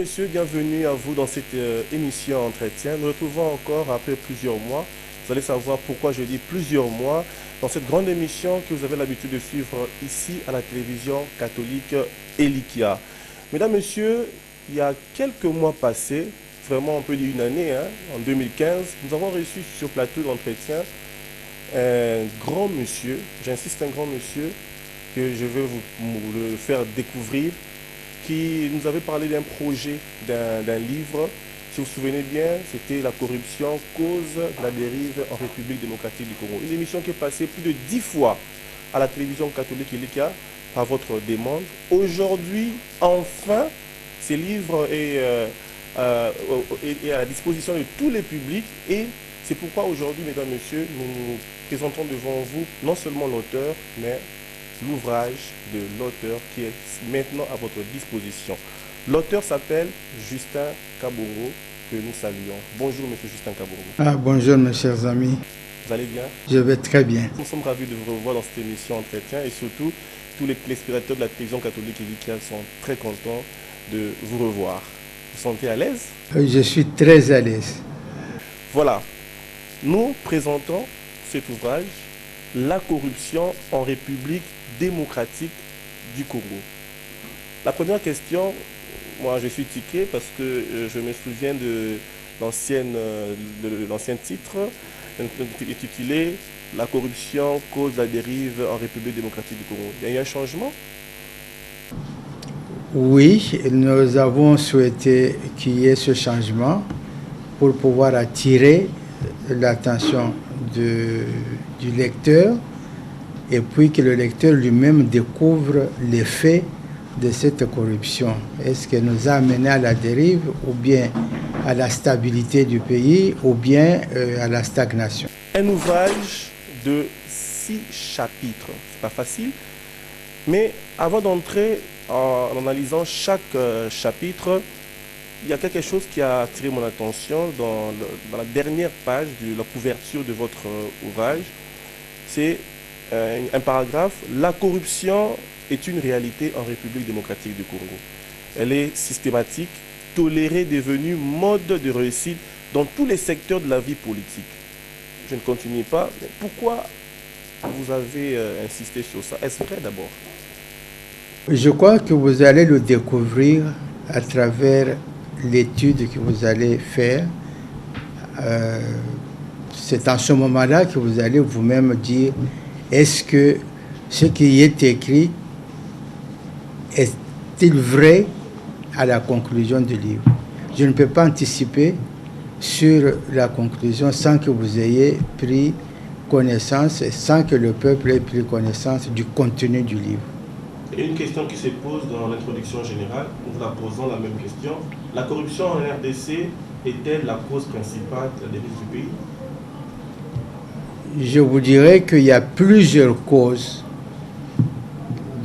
messieurs, bienvenue à vous dans cette émission Entretien. Nous nous retrouvons encore après plusieurs mois. Vous allez savoir pourquoi je dis plusieurs mois dans cette grande émission que vous avez l'habitude de suivre ici à la télévision catholique Elikia. Mesdames, messieurs, il y a quelques mois passés, vraiment on peut dire une année, en 2015, nous avons reçu sur plateau d'entretien un grand monsieur, j'insiste un grand monsieur, que je vais vous le faire découvrir, qui nous avait parlé d'un projet, d'un livre. Si vous vous souvenez bien, c'était la corruption, cause de la dérive en République démocratique du Congo. Une émission qui est passée plus de 10 fois à la télévision catholique Elikia par votre demande. Aujourd'hui, enfin, ce livre est à la disposition de tous les publics et c'est pourquoi aujourd'hui, mesdames, messieurs, nous présentons devant vous non seulement l'auteur, mais l'ouvrage de l'auteur qui est maintenant à votre disposition. L'auteur s'appelle Justin Kabongo, que nous saluons. Bonjour, monsieur Justin Kabongo. Bonjour, mes chers amis. Vous allez bien? Je vais très bien. Nous sommes ravis de vous revoir dans cette émission Entretien et surtout, tous les téléspectateurs de la télévision catholique Elikia sont très contents de vous revoir. Vous vous sentez à l'aise? Je suis très à l'aise. Voilà. Nous présentons cet ouvrage, La corruption en République démocratique du Congo. La première question, moi je suis tiqué parce que je me souviens de l'ancien titre intitulé La corruption cause la dérive en République démocratique du Congo. Il y a eu un changement? Oui, nous avons souhaité qu'il y ait ce changement pour pouvoir attirer l'attention du lecteur et puis que le lecteur lui-même découvre les faits de cette corruption. Est-ce qu'elle nous a amené à la dérive ou bien à la stabilité du pays ou bien à la stagnation? Un ouvrage de 6 chapitres, c'est pas facile, mais avant d'entrer en analysant chaque chapitre, il y a quelque chose qui a attiré mon attention dans la dernière page de la couverture de votre ouvrage. C'est un paragraphe. La corruption est une réalité en République démocratique du Congo. Elle est systématique, tolérée, devenue mode de réussite dans tous les secteurs de la vie politique. Je ne continue pas, mais pourquoi vous avez insisté sur ça? Est-ce vrai d'abord? Je crois que vous allez le découvrir à travers l'étude que vous allez faire. C'est en ce moment-là que vous allez vous-même dire est-ce que ce qui est écrit est-il vrai à la conclusion du livre? Je ne peux pas anticiper sur la conclusion sans que vous ayez pris connaissance et sans que le peuple ait pris connaissance du contenu du livre. Et une question qui se pose dans l'introduction générale, nous vous la posons la même question. La corruption en RDC est-elle la cause principale de la dérive du pays? Je vous dirais qu'il y a plusieurs causes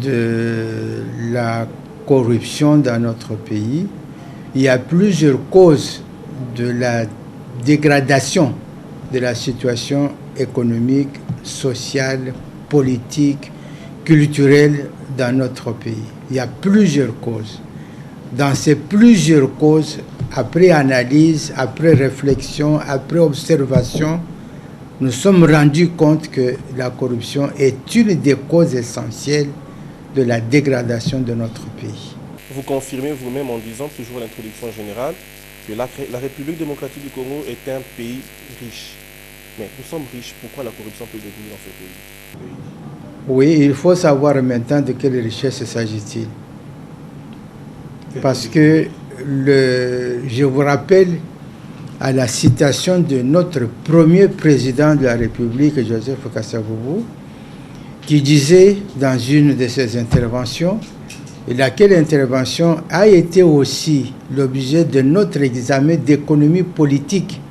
de la corruption dans notre pays. Il y a plusieurs causes de la dégradation de la situation économique, sociale, politique, culturelle dans notre pays. Il y a plusieurs causes. Dans ces plusieurs causes, après analyse, après réflexion, après observation, nous sommes rendus compte que la corruption est une des causes essentielles de la dégradation de notre pays. Vous confirmez vous-même en disant, toujours à l'introduction générale, que la République démocratique du Congo est un pays riche. Mais nous sommes riches, pourquoi la corruption peut devenir dans ce pays? Oui, il faut savoir maintenant de quelle richesse s'agit-il. Parce que je vous rappelle à la citation de notre premier président de la République, Joseph Kasavubu, qui disait dans une de ses interventions, et laquelle intervention a été aussi l'objet de notre examen d'économie politique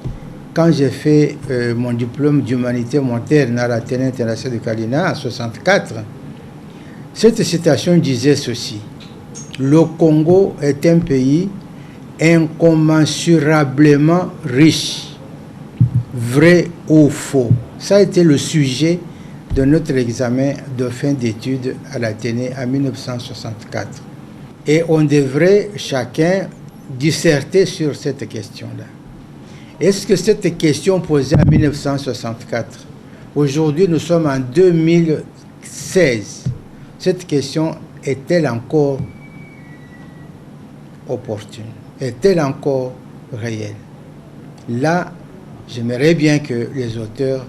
quand j'ai fait mon diplôme d'humanité moderne à l'Athénée international de Kalina en 1964. Cette citation disait ceci: le Congo est un pays incommensurablement riche, vrai ou faux. Ça a été le sujet de notre examen de fin d'études à l'Athénée en 1964. Et on devrait chacun disserter sur cette question-là. Est-ce que cette question posée en 1964, aujourd'hui nous sommes en 2016, cette question est-elle encore opportune? Est-elle encore réelle? Là, j'aimerais bien que les auteurs,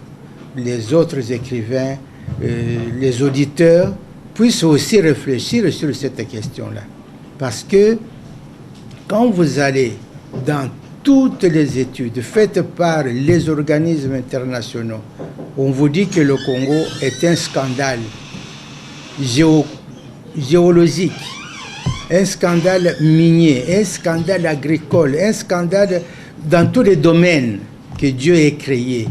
les autres écrivains, les auditeurs puissent aussi réfléchir sur cette question-là. Parce que quand vous allez dans toutes les études faites par les organismes internationaux, on vous dit que le Congo est un scandale géologique, un scandale minier, un scandale agricole, un scandale dans tous les domaines que Dieu ait créés.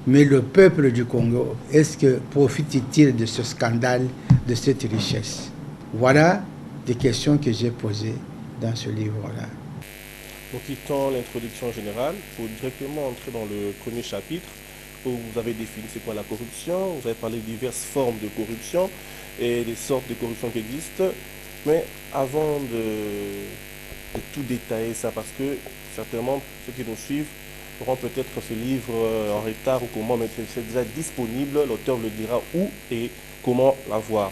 Mais le peuple du Congo, est-ce que profite-t-il de ce scandale, de cette richesse? Voilà des questions que j'ai posées dans ce livre-là. Nous quittons l'introduction générale pour directement entrer dans le premier chapitre où vous avez défini c'est quoi la corruption, vous avez parlé de diverses formes de corruption et des sortes de corruption qui existent. Mais avant de tout détailler ça, parce que certainement ceux qui nous suivent auront peut-être ce livre en retard ou comment, mais c'est déjà disponible, l'auteur le dira où et comment l'avoir.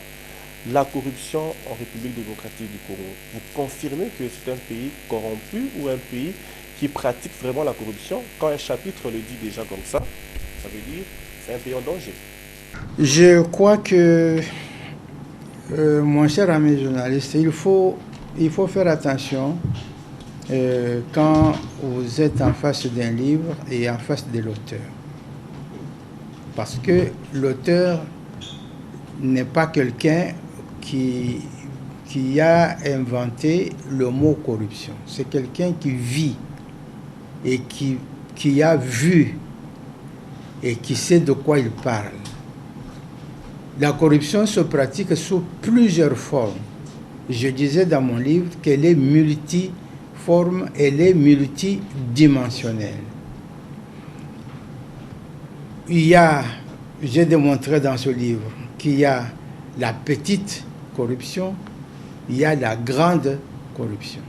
La corruption en République démocratique du Congo, vous confirmez que c'est un pays corrompu ou un pays qui pratique vraiment la corruption? Quand un chapitre le dit déjà comme ça veut dire que c'est un pays en danger. Je crois que, mon cher ami journaliste, il faut faire attention quand vous êtes en face d'un livre et en face de l'auteur. Parce que l'auteur n'est pas quelqu'un qui a inventé le mot corruption. C'est quelqu'un qui vit et qui a vu et qui sait de quoi il parle. La corruption se pratique sous plusieurs formes. Je disais dans mon livre qu'elle est multiforme, elle est multidimensionnelle. J'ai démontré dans ce livre qu'il y a la petite corruption, il y a la grande corruption.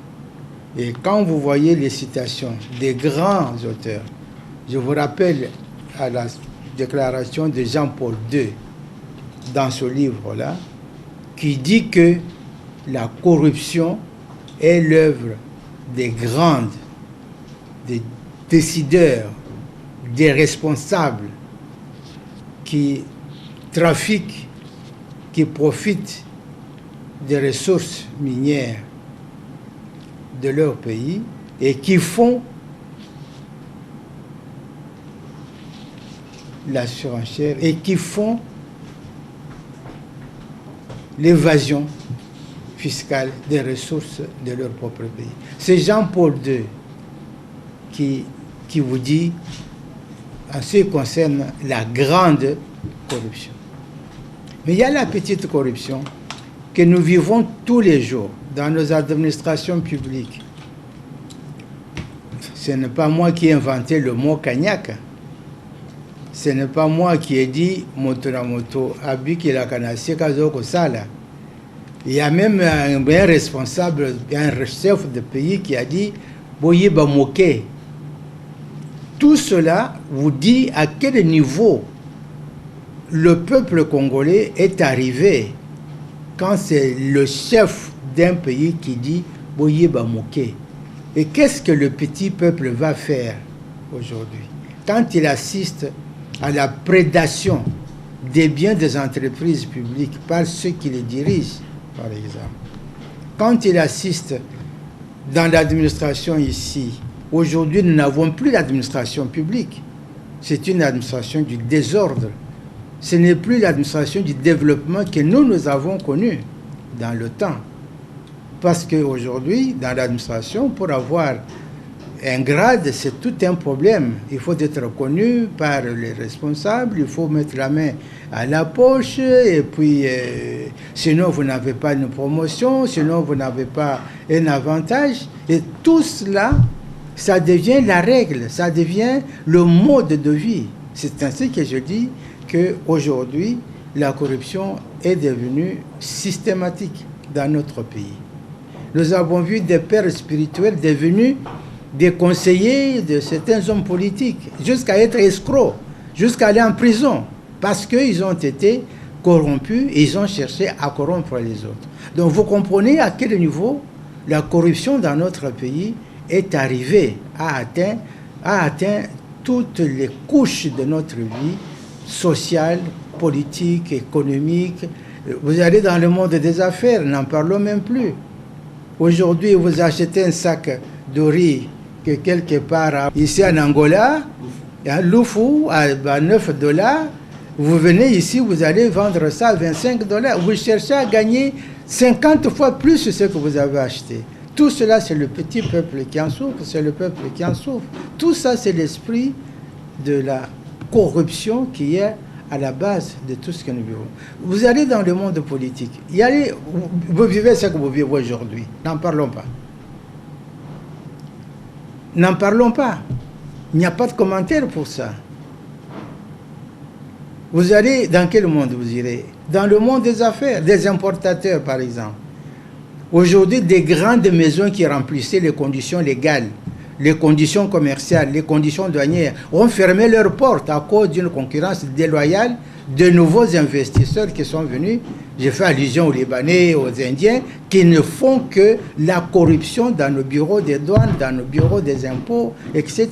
Et quand vous voyez les citations des grands auteurs, je vous rappelle à la déclaration de Jean-Paul II dans ce livre-là, qui dit que la corruption est l'œuvre des grandes, des décideurs, des responsables qui trafiquent, qui profitent des ressources minières de leur pays et qui font la surenchère et qui font l'évasion fiscale des ressources de leur propre pays. C'est Jean-Paul II qui vous dit, en ce qui concerne la grande corruption. Mais il y a la petite corruption que nous vivons tous les jours dans nos administrations publiques. Ce n'est pas moi qui ai inventé le mot cagnac. Ce n'est pas moi qui ai dit Motonamoto, Abiki la Kanassi Kazoko Sala. Il y a même un responsable, un chef de pays qui a dit Boyiba Moke. Tout cela vous dit à quel niveau le peuple congolais est arrivé quand c'est le chef d'un pays qui dit Boyiba Moke. Et qu'est-ce que le petit peuple va faire aujourd'hui quand il assiste à la prédation des biens des entreprises publiques par ceux qui les dirigent, par exemple. Quand il assiste dans l'administration ici, aujourd'hui nous n'avons plus d'administration publique. C'est une administration du désordre. Ce n'est plus l'administration du développement que nous avons connu dans le temps. Parce qu'aujourd'hui, dans l'administration, pour avoir un grade, c'est tout un problème. Il faut être reconnu par les responsables, il faut mettre la main à la poche, et puis sinon vous n'avez pas une promotion, sinon vous n'avez pas un avantage. Et tout cela, ça devient la règle, ça devient le mode de vie. C'est ainsi que je dis qu'aujourd'hui, la corruption est devenue systématique dans notre pays. Nous avons vu des pères spirituels devenus des conseillers de certains hommes politiques, jusqu'à être escrocs, jusqu'à aller en prison, parce qu'ils ont été corrompus et ils ont cherché à corrompre les autres. Donc vous comprenez à quel niveau la corruption dans notre pays est arrivée, a atteint toutes les couches de notre vie, sociale, politique, économique. Vous allez dans le monde des affaires, n'en parlons même plus. Aujourd'hui, vous achetez un sac de riz que quelque part ici en Angola, un loufou à 9 $. Vous venez ici, vous allez vendre ça à 25 $. Vous cherchez à gagner 50 fois plus que ce que vous avez acheté. Tout cela, c'est le petit peuple qui en souffre, c'est le peuple qui en souffre. Tout ça, c'est l'esprit de la corruption qui est à la base de tout ce que nous vivons. Vous allez dans le monde politique, vous vivez ce que vous vivez aujourd'hui. N'en parlons pas. N'en parlons pas. Il n'y a pas de commentaire pour ça. Vous allez dans quel monde vous irez? Dans le monde des affaires, des importateurs par exemple. Aujourd'hui, des grandes maisons qui remplissaient les conditions légales, les conditions commerciales, les conditions douanières, ont fermé leurs portes à cause d'une concurrence déloyale de nouveaux investisseurs qui sont venus. J'ai fait allusion aux Libanais, aux Indiens, qui ne font que la corruption dans nos bureaux des douanes, dans nos bureaux des impôts, etc.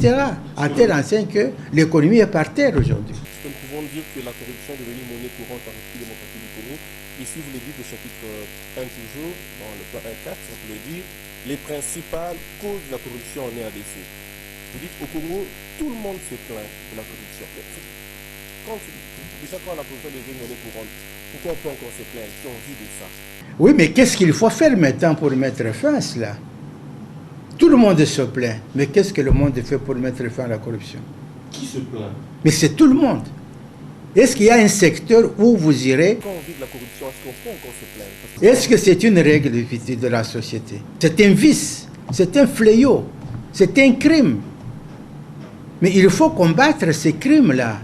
À tel enseigne que l'économie est par terre aujourd'hui. Nous pouvons dire que la corruption est devenue monnaie courante en République démocratique du Congo. Ici, vous le dites au chapitre 1 toujours, dans le point 1.4, on peut le dire, les principales causes de la corruption en RDC. Vous dites au Congo, tout le monde se plaint de la corruption. Déjà quand la corruption est devenue monnaie courante, pourquoi on peut encore se plaindre si on vit de ça? Oui, mais qu'est-ce qu'il faut faire maintenant pour mettre fin à cela? Tout le monde se plaint, mais qu'est-ce que le monde fait pour mettre fin à la corruption? Qui se plaint? Mais c'est tout le monde. Est-ce qu'il y a un secteur où vous irez? Quand on vit de la corruption, est-ce qu'on peut encore se plaindre? Est-ce que c'est une règle de la société? C'est un vice, c'est un fléau, c'est un crime. Mais il faut combattre ces crimes-là,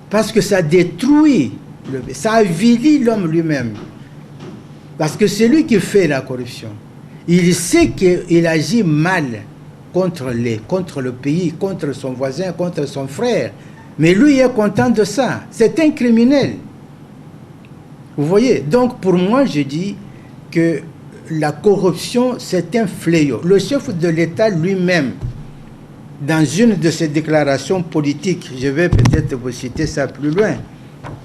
parce que ça détruit, ça avilit l'homme lui-même. Parce que c'est lui qui fait la corruption. Il sait qu'il agit mal contre le pays, contre son voisin, contre son frère. Mais lui est content de ça. C'est un criminel. Vous voyez? Donc pour moi, je dis que la corruption, c'est un fléau. Le chef de l'État lui-même, dans une de ses déclarations politiques, je vais peut-être vous citer ça plus loin,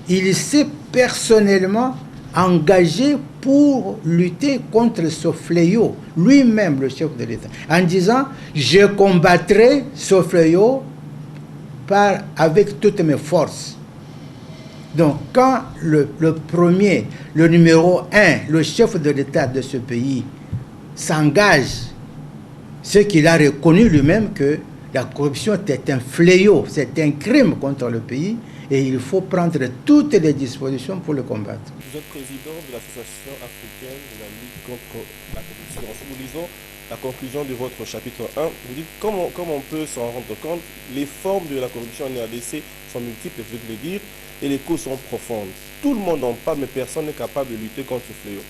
il s'est personnellement engagé pour lutter contre ce fléau, lui-même le chef de l'État, en disant « Je combattrai ce fléau avec toutes mes forces ». Donc quand le numéro 1, le chef de l'État de ce pays s'engage, c'est qu'il a reconnu lui-même que la corruption est un fléau, c'est un crime contre le pays et il faut prendre toutes les dispositions pour le combattre. Vous êtes président de l'Association africaine de la lutte contre la corruption. Si nous lisons la conclusion de votre chapitre 1, vous dites comment on peut s'en rendre compte, les formes de la corruption en RDC sont multiples, je vais le dire, et les causes sont profondes. Tout le monde en parle, mais personne n'est capable de lutter contre ce fléau.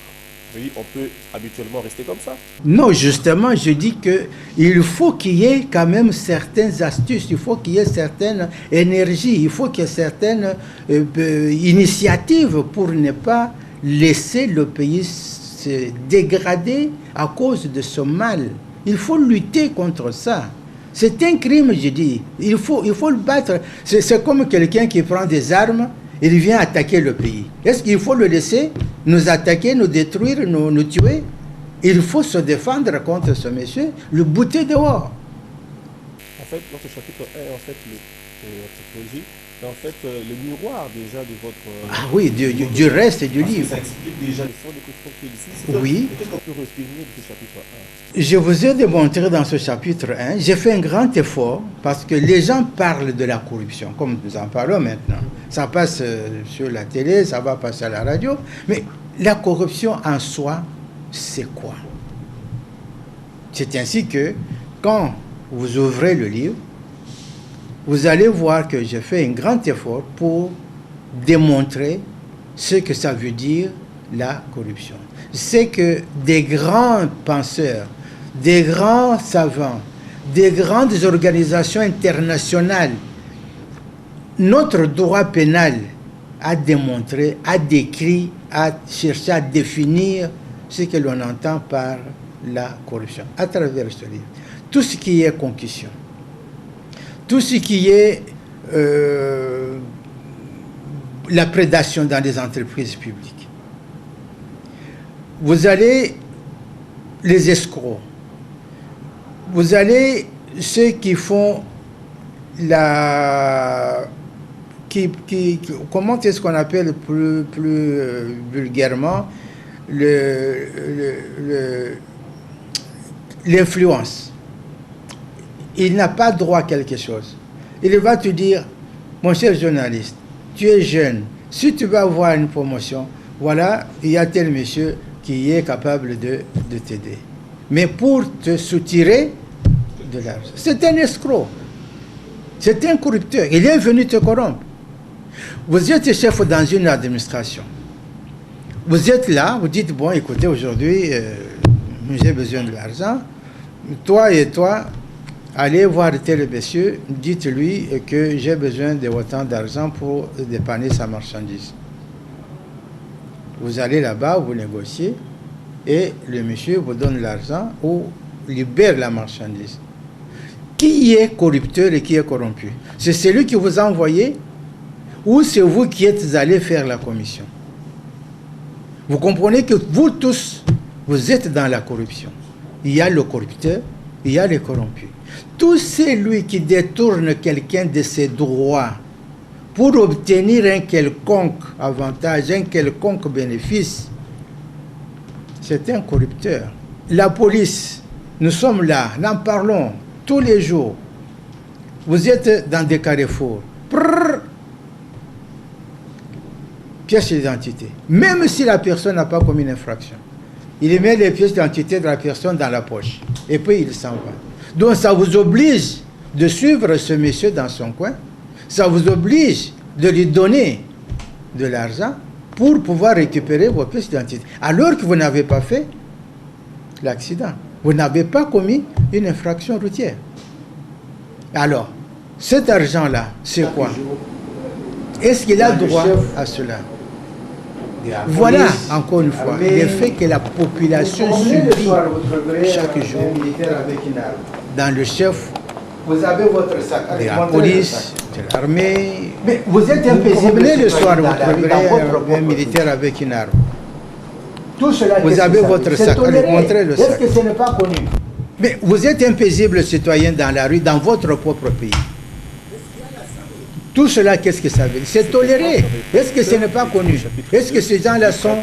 Oui, on peut habituellement rester comme ça. Non, justement, je dis qu'il faut qu'il y ait quand même certaines astuces, il faut qu'il y ait certaines énergies, il faut qu'il y ait certaines initiatives pour ne pas laisser le pays se dégrader à cause de ce mal. Il faut lutter contre ça. C'est un crime, je dis. Il faut le battre. C'est comme quelqu'un qui prend des armes, il vient attaquer le pays. Est-ce qu'il faut le laisser nous attaquer, nous détruire, nous tuer? Il faut se défendre contre ce monsieur, le bouter dehors. En fait, notre chapitre 1, en fait, psychologie, en fait, le miroir déjà de votre... Ah oui, du reste du livre. Ça explique déjà le fond de questions qui est ici. Oui. Qu'est-ce qu'on peut retenir de ce chapitre 1? Je vous ai démontré dans ce chapitre 1, j'ai fait un grand effort parce que les gens parlent de la corruption, comme nous en parlons maintenant. Ça passe sur la télé, ça va passer à la radio, mais la corruption en soi, c'est quoi? C'est ainsi que quand vous ouvrez le livre, vous allez voir que j'ai fait un grand effort pour démontrer ce que ça veut dire la corruption. C'est que des grands penseurs, des grands savants, des grandes organisations internationales, notre droit pénal a démontré, a décrit, a cherché à définir ce que l'on entend par la corruption à travers ce livre. Tout ce qui est concussion, tout ce qui est la prédation dans les entreprises publiques. Vous allez les escrocs, vous allez ceux qui font comment est-ce qu'on appelle plus vulgairement l'influence. Il n'a pas droit à quelque chose. Il va te dire, mon cher journaliste, tu es jeune, si tu veux avoir une promotion, voilà, il y a tel monsieur qui est capable de t'aider. Mais pour te soutirer de l'argent. C'est un escroc. C'est un corrupteur. Il est venu te corrompre. Vous êtes chef dans une administration. Vous êtes là, vous dites, bon, écoutez, aujourd'hui, j'ai besoin de l'argent. Toi et toi, allez voir tel monsieur, dites-lui que j'ai besoin de autant d'argent pour dépanner sa marchandise. Vous allez là-bas, vous négociez, et le monsieur vous donne l'argent ou libère la marchandise. Qui est corrupteur et qui est corrompu? C'est celui qui vous a envoyé ou c'est vous qui êtes allé faire la commission? Vous comprenez que vous tous, vous êtes dans la corruption. Il y a le corrupteur, il y a les corrompus. Tout celui qui détourne quelqu'un de ses droits pour obtenir un quelconque avantage, un quelconque bénéfice, c'est un corrupteur. La police, nous sommes là, nous en parlons tous les jours. Vous êtes dans des carrefours. Pièce d'identité. Même si la personne n'a pas commis une infraction, il met les pièces d'identité de la personne dans la poche. Et puis il s'en va. Donc ça vous oblige de suivre ce monsieur dans son coin. Ça vous oblige de lui donner de l'argent pour pouvoir récupérer vos pièces d'identité. Alors que vous n'avez pas fait l'accident. Vous n'avez pas commis une infraction routière. Alors, cet argent-là, c'est quoi? Est-ce qu'il a droit à cela? Voilà, encore une fois, le fait que la population subit chaque jour dans le chef de la police, de l'armée. Mais vous êtes impaisible le soir, vous trouverez un militaire avec une arme. Tout cela, vous avez votre sac, montrez le sac. Est-ce que ce n'est pas connu? Mais vous êtes un paisible citoyen dans la rue, dans votre propre pays. Tout cela, qu'est-ce que ça veut dire? C'est toléré. Est-ce que ce n'est pas connu? Est-ce que ces gens-là sont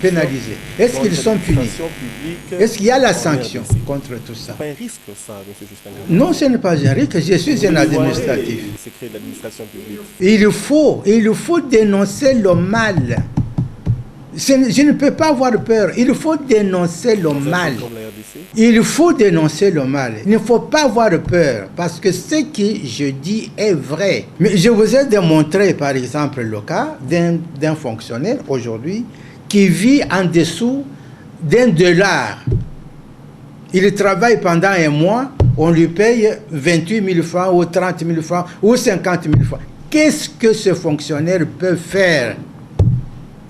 pénalisés? Est-ce qu'ils sont punis? Est-ce qu'il y a la sanction contre tout ça? C'est pas un risque, ça, M. Justin Gabon. Non, ce n'est pas un risque. Je suis un administratif. Secret de l'administration publique. Il faut dénoncer le mal. Je ne peux pas avoir peur. Il faut dénoncer le mal. Il faut dénoncer le mal. Il ne faut pas avoir peur parce que ce que je dis est vrai. Mais je vous ai démontré, par exemple, le cas d'un fonctionnaire aujourd'hui qui vit en dessous d'$1. Il travaille pendant un mois, on lui paye 28 000 francs ou 30 000 francs ou 50 000 francs. Qu'est-ce que ce fonctionnaire peut faire?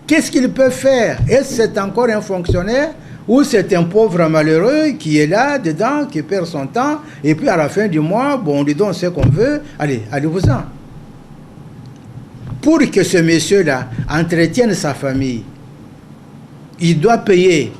Qu'est-ce qu'il peut faire? Est-ce que c'est encore un fonctionnaire ou c'est un pauvre malheureux qui est là, dedans, qui perd son temps, et puis à la fin du mois, bon, on lui donne ce qu'on veut, allez, allez-vous-en. Pour que ce monsieur-là entretienne sa famille, il doit payer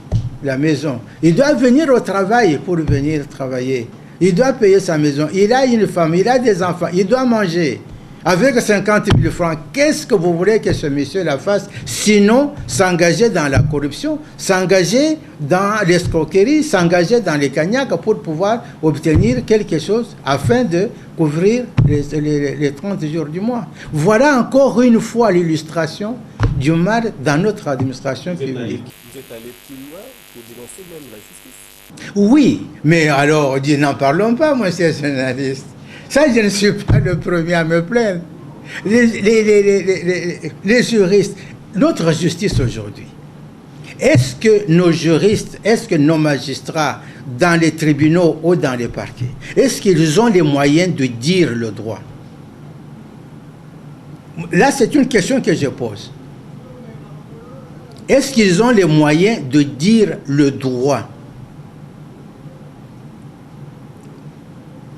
la maison, il doit venir au travail pour venir travailler, il doit payer sa maison, il a une femme, il a des enfants, il doit manger. Avec 50 000 francs, qu'est-ce que vous voulez que ce monsieur-là fasse? Sinon, s'engager dans la corruption, s'engager dans l'escroquerie, s'engager dans les cagnacs pour pouvoir obtenir quelque chose afin de couvrir les 30 jours du mois. Voilà encore une fois l'illustration du mal dans notre administration publique. Vous êtes allé plus loin pour dénoncer même la justice? Oui, mais alors, n'en parlons pas, monsieur le journaliste. Ça, je ne suis pas le premier à me plaindre. Les juristes, notre justice aujourd'hui, est-ce que nos juristes, est-ce que nos magistrats, dans les tribunaux ou dans les parquets, est-ce qu'ils ont les moyens de dire le droit? Là, c'est une question que je pose. Est-ce qu'ils ont les moyens de dire le droit?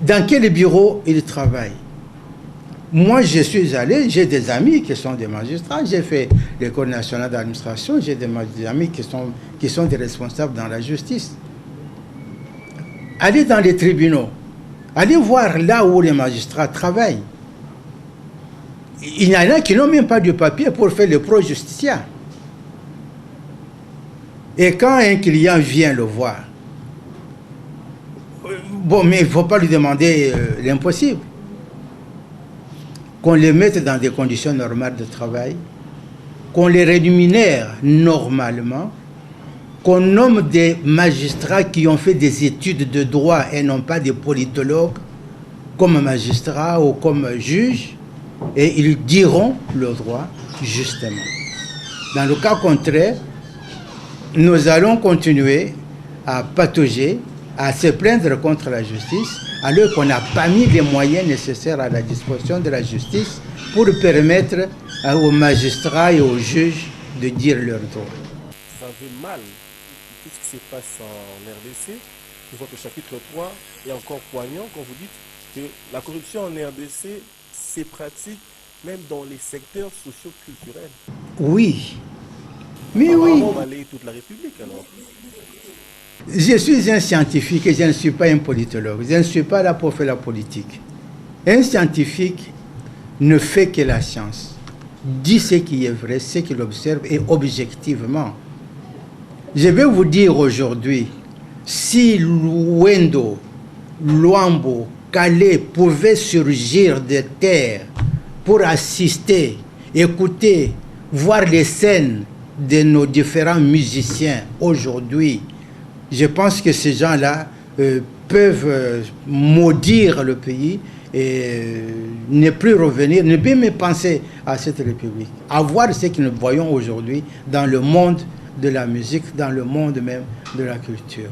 Dans quel bureau ils travaillent? Moi, je suis allé, j'ai des amis qui sont des magistrats, j'ai fait l'École nationale d'administration, j'ai des amis qui sont des responsables dans la justice. Allez dans les tribunaux, allez voir là où les magistrats travaillent. Il y en a qui n'ont même pas de papier pour faire le pro-justicia. Et quand un client vient le voir, bon, mais il ne faut pas lui demander l'impossible. Qu'on les mette dans des conditions normales de travail, qu'on les rémunère normalement, qu'on nomme des magistrats qui ont fait des études de droit et non pas des politologues comme magistrats ou comme juges, et ils diront le droit justement. Dans le cas contraire, nous allons continuer à patauger, à se plaindre contre la justice, alors qu'on n'a pas mis les moyens nécessaires à la disposition de la justice pour permettre aux magistrats et aux juges de dire leur droit. Ça fait mal tout ce qui se passe en RDC. Votre chapitre 3 est encore poignant quand vous dites que la corruption en RDC, c'est pratique même dans les secteurs socio-culturels. Oui. Mais oui. On va balayer toute la République alors. Je suis un scientifique et je ne suis pas un politologue. Je ne suis pas là pour faire la politique. Un scientifique ne fait que la science. Dit ce qui est vrai, ce qu'il observe et objectivement. Je vais vous dire aujourd'hui, si Luendo, Luambo, Calais pouvaient surgir de terre pour assister, écouter, voir les scènes de nos différents musiciens aujourd'hui, je pense que ces gens-là peuvent maudire le pays et ne plus revenir, ne plus même penser à cette République. À voir ce que nous voyons aujourd'hui dans le monde de la musique, dans le monde même de la culture.